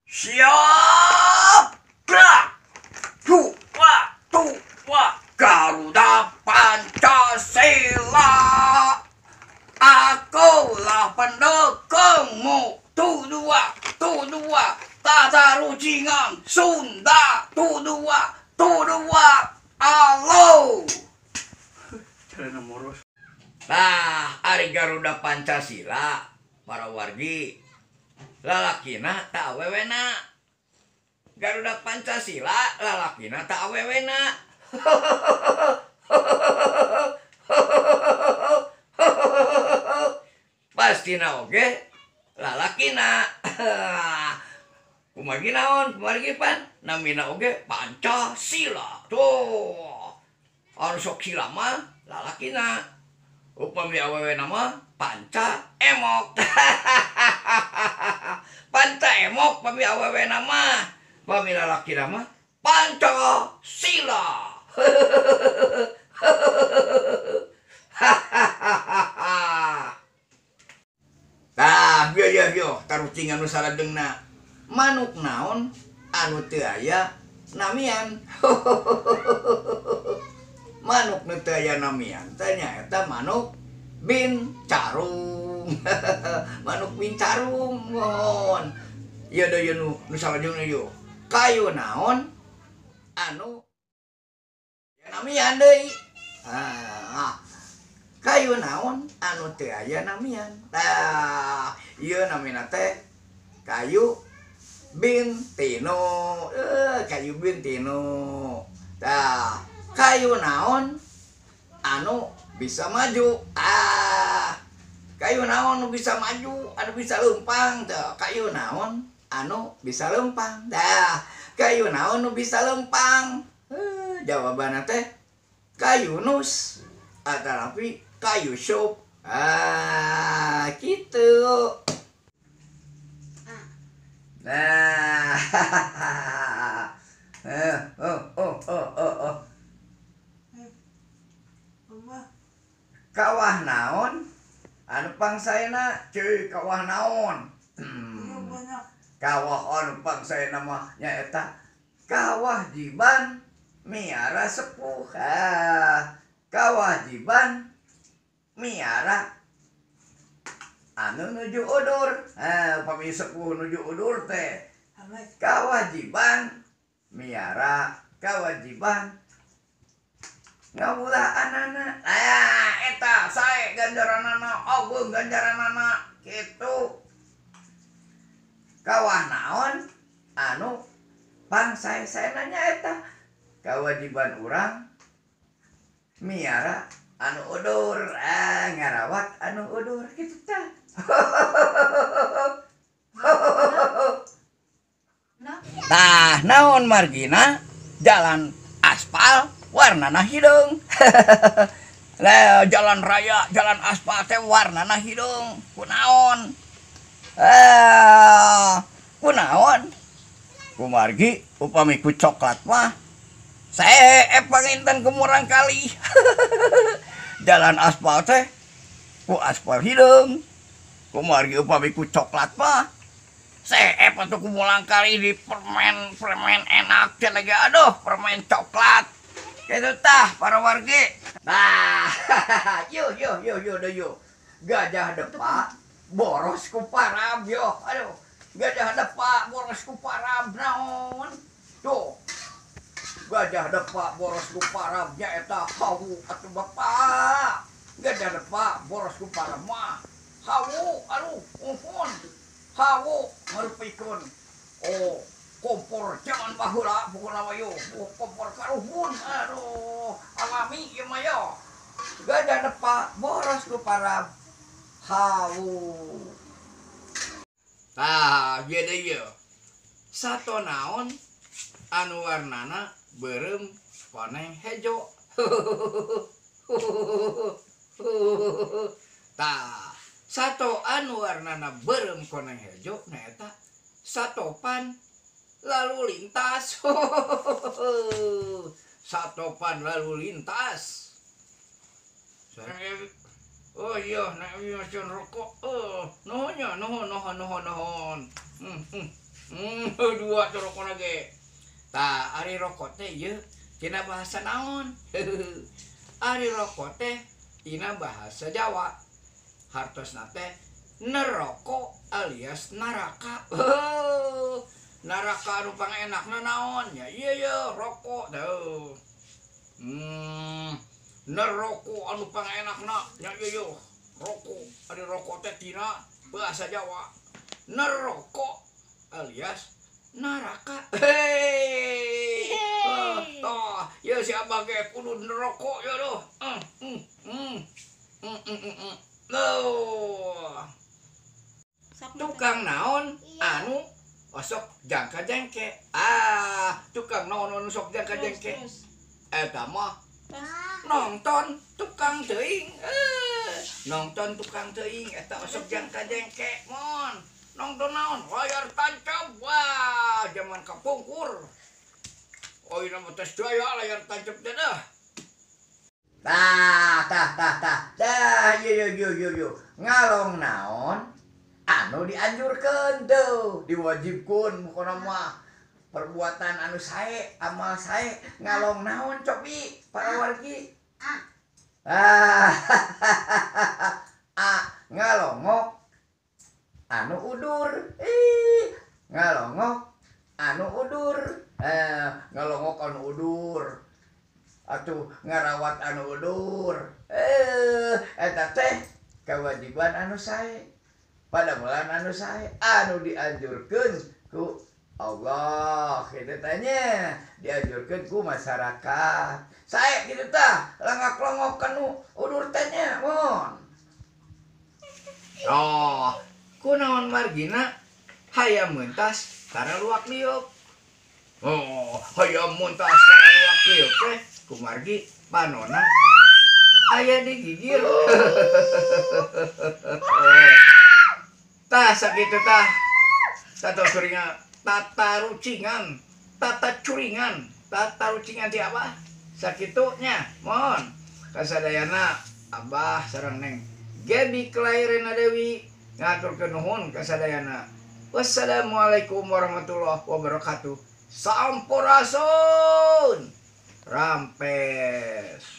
Siap, gerak, tua, Garuda Pancasila. Akulah pendukungmu, tu dua, tata rucingan Sunda, tu dua, alo. Nah, hari Garuda Pancasila, para wargi, lalakina tak awewena. Garuda Pancasila, lalakina tak awewena. Pastina oge, lalakina. Kumargi naon, kumargi pan, namina oge Pancasila. Tuh, harus sok sila mah, lalakina. Upami awewe nama panca emok. Panca emok pami awewe nama, pami lalaki nama Pancasila. Tah, yo tarucing anu saladengna. Manuk naon anu teu aya namian. Manuk nu teu aya namian teh nyaeta manuk bincarung. Manuk bincarung mohon. Ieu deui nu salajengna yo. Kayu naon anu namian deui. Kayu naon anu teu aya namian. Tah, ieu namina teh kayu bintino. Kayu bintino. Tah, kayu naon anu bisa maju. Kayu naon anu bisa maju, anu bisa lempang. Kayu naon anu bisa lempang. Dah, kayu naon anu bisa lempang. Jawabanna teh kayu nus atanapi kayu sup. Gitu. Nah. Kawah naon anu pangsaena cuy, kawah naon. Kawah anu pangsaena mah nyaeta kawah jiban miara sepuh. Kawah jiban miara anu nuju udur. Upami sepuh nuju udur teh kawah jiban miara kawajiban ngawulah anana. Eta sae ganjaranana, aweung ganjaranana kitu. Kawah naon anu pangsae-saena nyaeta kawajiban urang miara anu udur, ngarawat anu udur kitu tah. Tah, naon margina jalan aspal warnana hidung. Jalan raya, jalan aspal teh warnana hidung. Kunaon? Kunaon? Kumargi upami ku coklat mah sae panginten kumurang kali. Jalan aspal teh ku aspal hidung. Kumargi upami ku coklat mah seep atau kumulang kali di permen enak lagi. Aduh, permen coklat gitu tah para wargi. Nah, yo gajah depak boros ku parab yo. Aduh, gajah depak boros ku parab naon tuh. Gajah depak boros ku parab nyaeta hawu atuh bapak. Gajah depak boros ku parab mah hawu, aduh mumpun hawu ngarupikeun kompor jangan baheula pokona mah yo. Kompor karuhun, aduh alami ieu mah yo. Gajah depak boros ku parab hawu. Tah, ieu deui ye. Sato naon anu warnana beureum koneng hejo. Tah, sato anu warnana beureum koneng hejo nyaeta satopan lalu lintas. Satopan lalu lintas. Oh iya, nek masih rokok. Nuhun. Dua tuh rokok lagi. Tah ari rokok teh ieu tina bahasa naon? Ari rokok teh tina bahasa Jawa. Hartosna teh neroko alias naraka. Naraka anu pangenakna naon? Ya iya rokok tuh. Neroko anu pangenakna nya iya rokok. Ari rokok teh tina bahasa Jawa. Neroko alias naraka. Hei. Toh, ya siapa ge kudu neroko ya doh. Loh. Tukang naon anu osok jangka jengke. Tukang naon anu sok jangka jengke. Eta mah nonton tukang teuing. Nonton tukang teuing eta osok jangka jengke mon. Nonton naon layar tancap. Wah, zaman kapungkur. Oh, ini mah tes daya layar tancap teh dah. Yo. Ngalong naon anu dianjurkeun tuh, diwajibkeun pokona mah perbuatan anu sae, amal sae. Ngalong naon cobi para wargi? Ngalongok anu udur. Ngalongok anu udur. Ngalongok anu udur. Atuh ngarawat anu udur. Eta teh kewajiban anu sae. Pada bulan anu sae anu dianjurkeun ku Allah. Kitu tanya dianjurkeun ku masyarakat. Sae kitu tah langak-longok anu udur teh nya mon. Oh, kunaon margina hayam meuntas karena luak liuk. Oh, hayam meuntas karena luak liuk teh kumargi panona aya digigir. Tah sakitu tah tata curingan, tata rucingan, tata curingan, tata rucingan ti apa? Sakitunya mohon kasadayana Abah sareng Neng Gaby Klairena Dewi ngaturkeun nuhun kasadayana. Wassalamualaikum warahmatullahi wabarakatuh. Sampurasun. Rampes.